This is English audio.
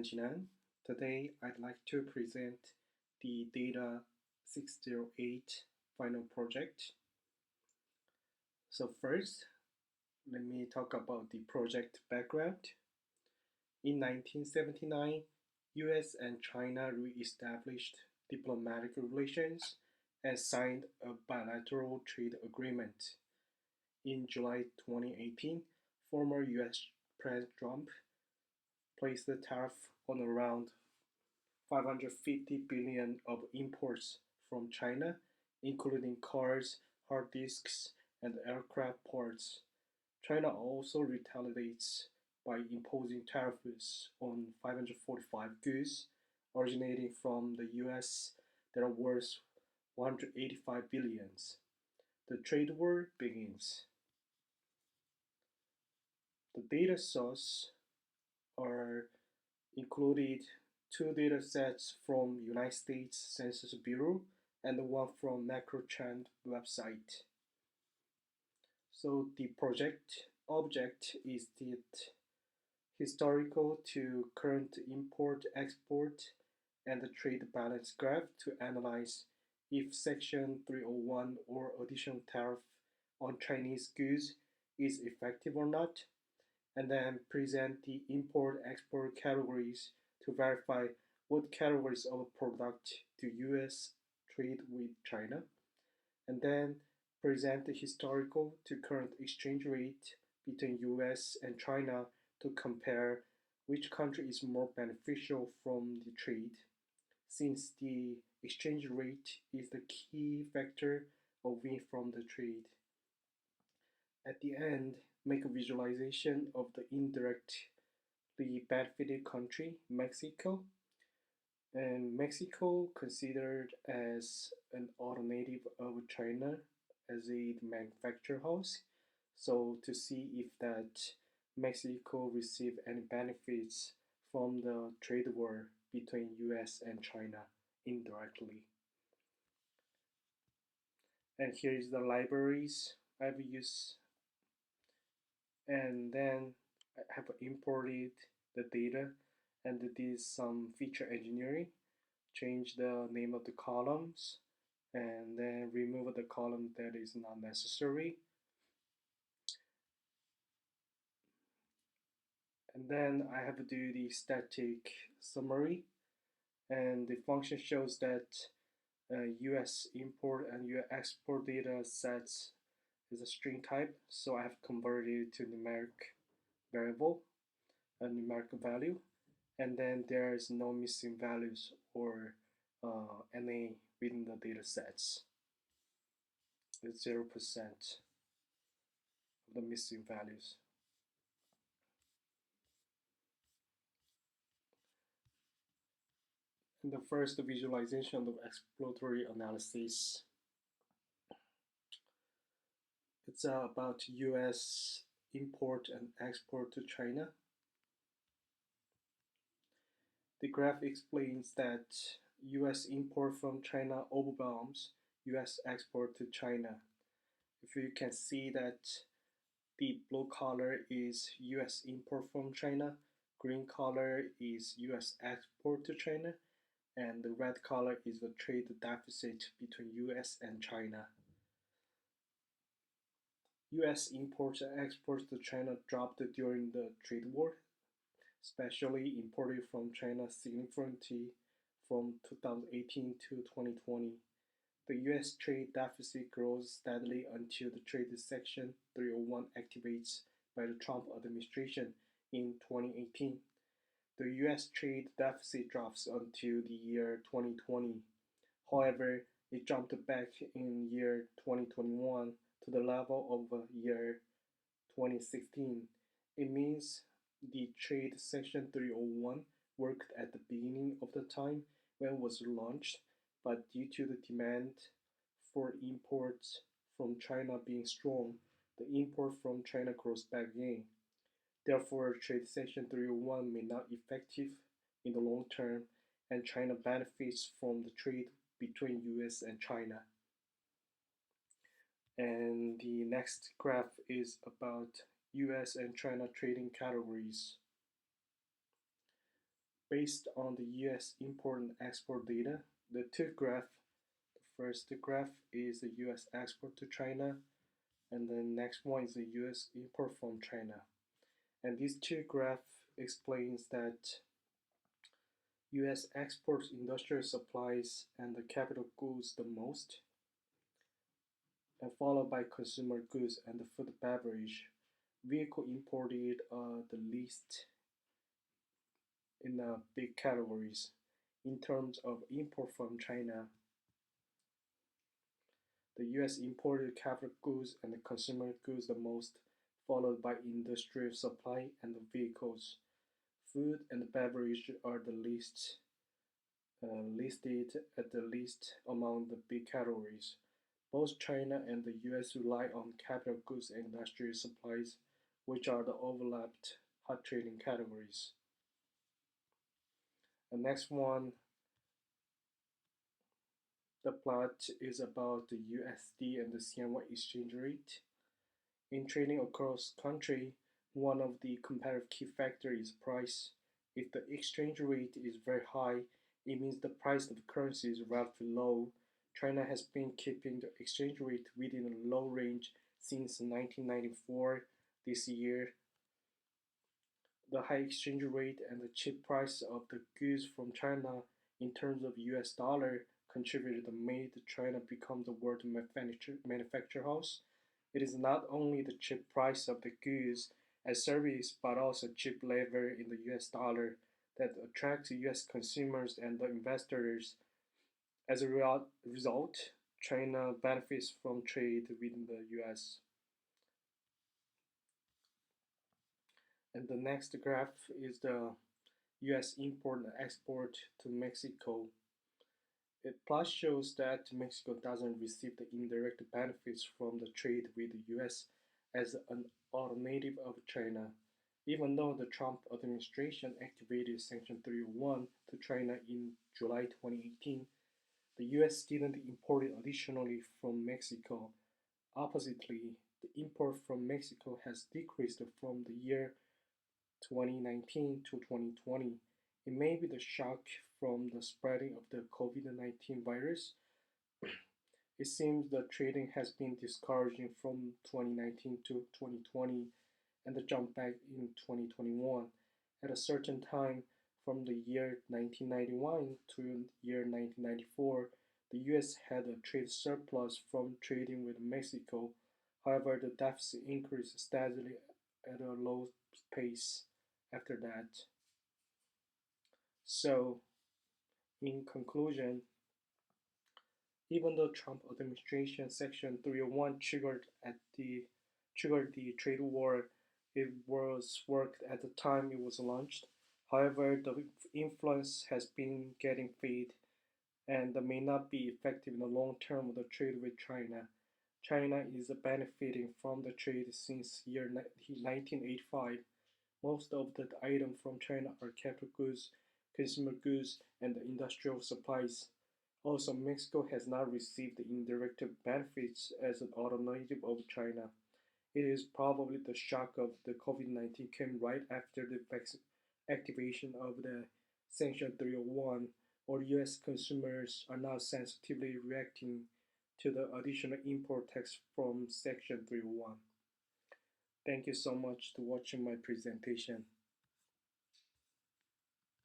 Jinan. Today I'd like to present the Data 608 final project. So first, let me talk about the project background. In 1979, US and China re-established diplomatic relations and signed a bilateral trade agreement. In July 2018, former US President Trump placed the tariff on around 550 billion of imports from China, including cars, hard disks, and aircraft parts. China also retaliates by imposing tariffs on 545 goods originating from the US that are worth 185 billions. The trade war begins. The data source are included two data sets from United States Census Bureau and one from MacroTrend website. So the project object is the historical to current import-export and the trade balance graph to analyze if Section 301 or additional tariff on Chinese goods is effective or not, and then present the import-export categories to verify what categories of a product do US trade with China, and then present the historical to current exchange rate between US and China to compare which country is more beneficial from the trade, since the exchange rate is the key factor of win from the trade. At the end, make a visualization of the indirectly benefited country, Mexico, and Mexico considered as an alternative of China as a manufacturing house. So to see if that Mexico received any benefits from the trade war between US and China indirectly. And here is the libraries I've used, and then I have imported the data and did some feature engineering, change the name of the columns, and then remove the column that is not necessary. And then I have to do the static summary, and the function shows that US import and US export data sets is a string type, so I have converted it to numeric variable, a numeric value, and then there is no missing values or NA within the data sets. It's 0% of the missing values. And the first visualization of exploratory analysis. It's about US import and export to China. The graph explains that US import from China overwhelms US export to China. If you can see that the blue color is US import from China, green color is US export to China, and the red color is the trade deficit between US and China. US imports and exports to China dropped during the trade war, especially imported from China significantly from 2018 to 2020. The US trade deficit grows steadily until the Trade Section 301 activates by the Trump administration in 2018. The US trade deficit drops until the year 2020. However, it jumped back in year 2021 to the level of year 2016. It means the Trade Section 301 worked at the beginning of the time when it was launched, but due to the demand for imports from China being strong, the import from China grows back again. Therefore, Trade Section 301 may not be effective in the long term, and China benefits from the trade between US and China. And the next graph is about US and China trading categories. Based on the US import and export data, the two graph, the first graph is the US export to China, and the next one is the US import from China. And these two graph explains that US exports industrial supplies and the capital goods the most, and followed by consumer goods and the food beverage. Vehicle imported the least in big categories. In terms of import from China, the US imported capital goods and the consumer goods the most, followed by industrial supply and the vehicles. Food and beverage are the least listed at the least among the big categories. Both China and the US rely on capital goods and industrial supplies, which are the overlapped hot trading categories. The next one, the plot is about the USD and the CNY exchange rate. In trading across country, one of the comparative key factors is price. If the exchange rate is very high, it means the price of the currency is relatively low. China has been keeping the exchange rate within a low range since 1994. This year, the high exchange rate and the cheap price of the goods from China in terms of US dollar contributed to made China become the world manufacturer house. It is not only the cheap price of the goods and service but also cheap labor in the US dollar that attracts US consumers and the investors. As a result, China benefits from trade within the US. And the next graph is the US import and export to Mexico. It plus shows that Mexico doesn't receive the indirect benefits from the trade with the US as an alternative of China. Even though the Trump administration activated Section 301 to China in July 2018, the US didn't import it additionally from Mexico. Oppositely, the import from Mexico has decreased from the year 2019 to 2020. It may be the shock from the spreading of the COVID-19 virus. It seems the trading has been discouraging from 2019 to 2020 and the jump back in 2021. At a certain time, from the year 1991 to year 1994, the US had a trade surplus from trading with Mexico. However, the deficit increased steadily at a low pace after that. So, in conclusion, even though Trump administration Section 301 triggered the trade war, it was worked at the time it was launched. However, the influence has been getting fade and may not be effective in the long term of the trade with China. China is benefiting from the trade since year 1985. Most of the items from China are capital goods, consumer goods, and industrial supplies. Also, Mexico has not received the indirect benefits as an alternative of China. It is probably the shock of the COVID-19 came right after the activation of the Section 301, or US consumers are now sensitively reacting to the additional import tax from Section 301. Thank you so much for watching my presentation.